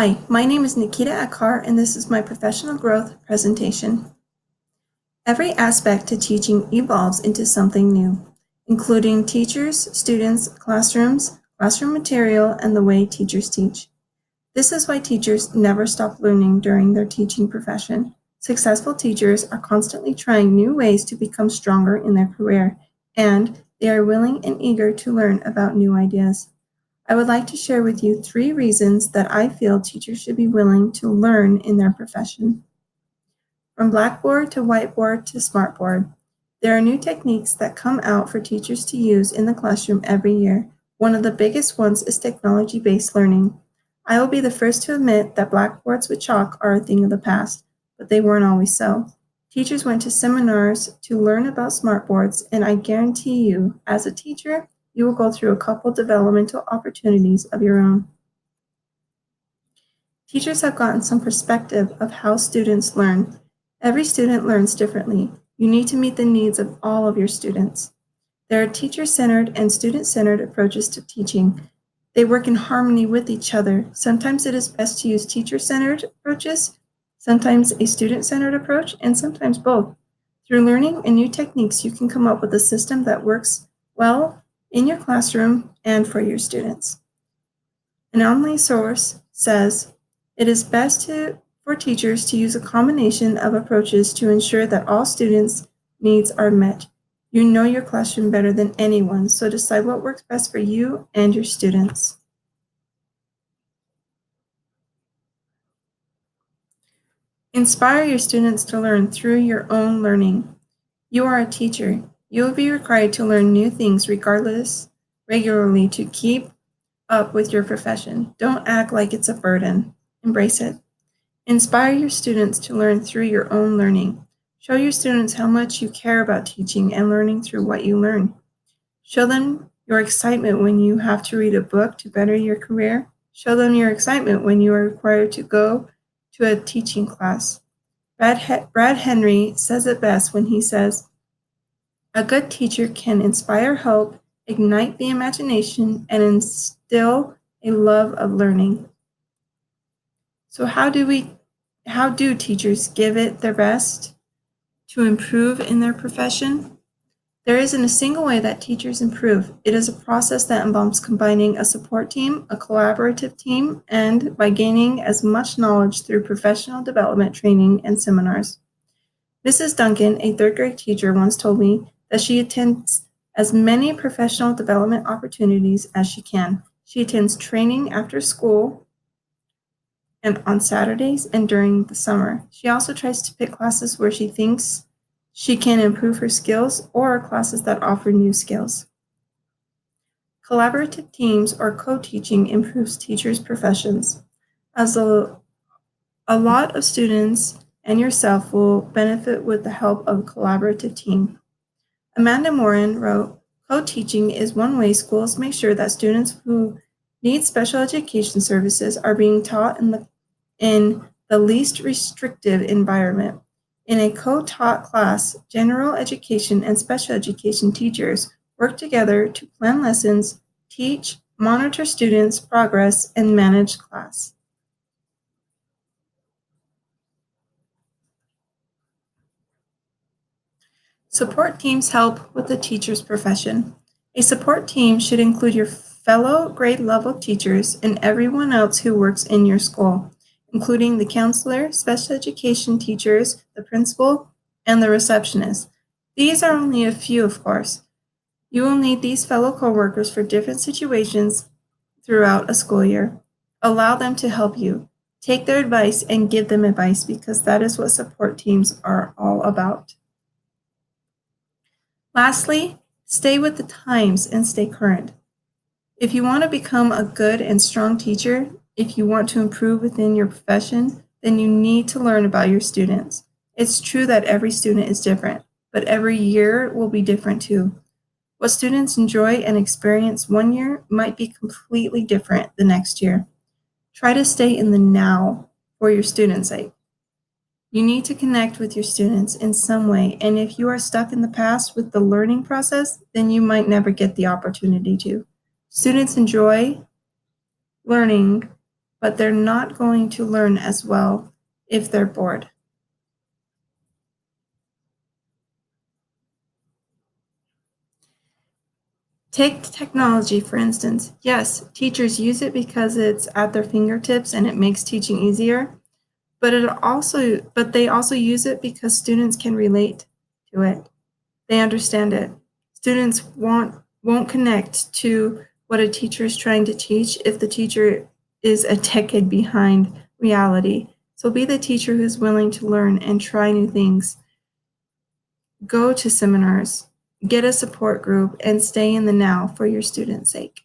Hi, my name is Nikita Akar, and this is my professional growth presentation. Every aspect to teaching evolves into something new, including teachers, students, classrooms, classroom material, and the way teachers teach. This is why teachers never stop learning during their teaching profession. Successful teachers are constantly trying new ways to become stronger in their career, and they are willing and eager to learn about new ideas. I would like to share with you 3 reasons that I feel teachers should be willing to learn in their profession. From Blackboard to whiteboard to smartboard, there are new techniques that come out for teachers to use in the classroom every year. One of the biggest ones is technology-based learning. I will be the first to admit that blackboards with chalk are a thing of the past, but they weren't always so. Teachers went to seminars to learn about smartboards, and I guarantee you, as a teacher, you will go through a couple developmental opportunities of your own. Teachers have gotten some perspective of how students learn. Every student learns differently. You need to meet the needs of all of your students. There are teacher-centered and student-centered approaches to teaching. They work in harmony with each other. Sometimes it is best to use teacher-centered approaches, sometimes a student-centered approach, and sometimes both. Through learning and new techniques, you can come up with a system that works well in your classroom and for your students. An online source says, it is best for teachers to use a combination of approaches to ensure that all students' needs are met. You know your classroom better than anyone, so decide what works best for you and your students. Inspire your students to learn through your own learning. You are a teacher. You will be required to learn new things regularly to keep up with your profession. Don't act like it's a burden. Embrace it. Inspire your students to learn through your own learning. Show your students how much you care about teaching and learning through what you learn. Show them your excitement when you have to read a book to better your career. Show them your excitement when you are required to go to a teaching class. Brad Henry says it best when he says, a good teacher can inspire hope, ignite the imagination, and instill a love of learning. So how do teachers give it their best to improve in their profession? There isn't a single way that teachers improve. It is a process that involves combining a support team, a collaborative team, and by gaining as much knowledge through professional development training and seminars. Mrs. Duncan, a third grade teacher, once told me that she attends as many professional development opportunities as she can. She attends training after school and on Saturdays and during the summer. She also tries to pick classes where she thinks she can improve her skills or classes that offer new skills. Collaborative teams or co-teaching improves teachers' professions, as a lot of students and yourself will benefit with the help of a collaborative team. Amanda Morin wrote, co-teaching is one way schools make sure that students who need special education services are being taught in the least restrictive environment. In a co-taught class, general education and special education teachers work together to plan lessons, teach, monitor students' progress, and manage class. Support teams help with the teacher's profession. A support team should include your fellow grade level teachers and everyone else who works in your school, including the counselor, special education teachers, the principal, and the receptionist. These are only a few, of course. You will need these fellow coworkers for different situations throughout a school year. Allow them to help you. Take their advice and give them advice because that is what support teams are all about. Lastly, stay with the times and stay current. If you want to become a good and strong teacher, if you want to improve within your profession, then you need to learn about your students. It's true that every student is different, but every year will be different too. What students enjoy and experience one year might be completely different the next year. Try to stay in the now for your students' sake. You need to connect with your students in some way, and if you are stuck in the past with the learning process, then you might never get the opportunity to. Students enjoy learning but they're not going to learn as well if they're bored. Take technology, for instance. Yes, teachers use it because it's at their fingertips and it makes teaching easier, but they also use it because students can relate to it. They understand it. Students won't connect to what a teacher is trying to teach if the teacher is a decade behind reality. So be the teacher who's willing to learn and try new things. Go to seminars, get a support group, and stay in the now for your students' sake.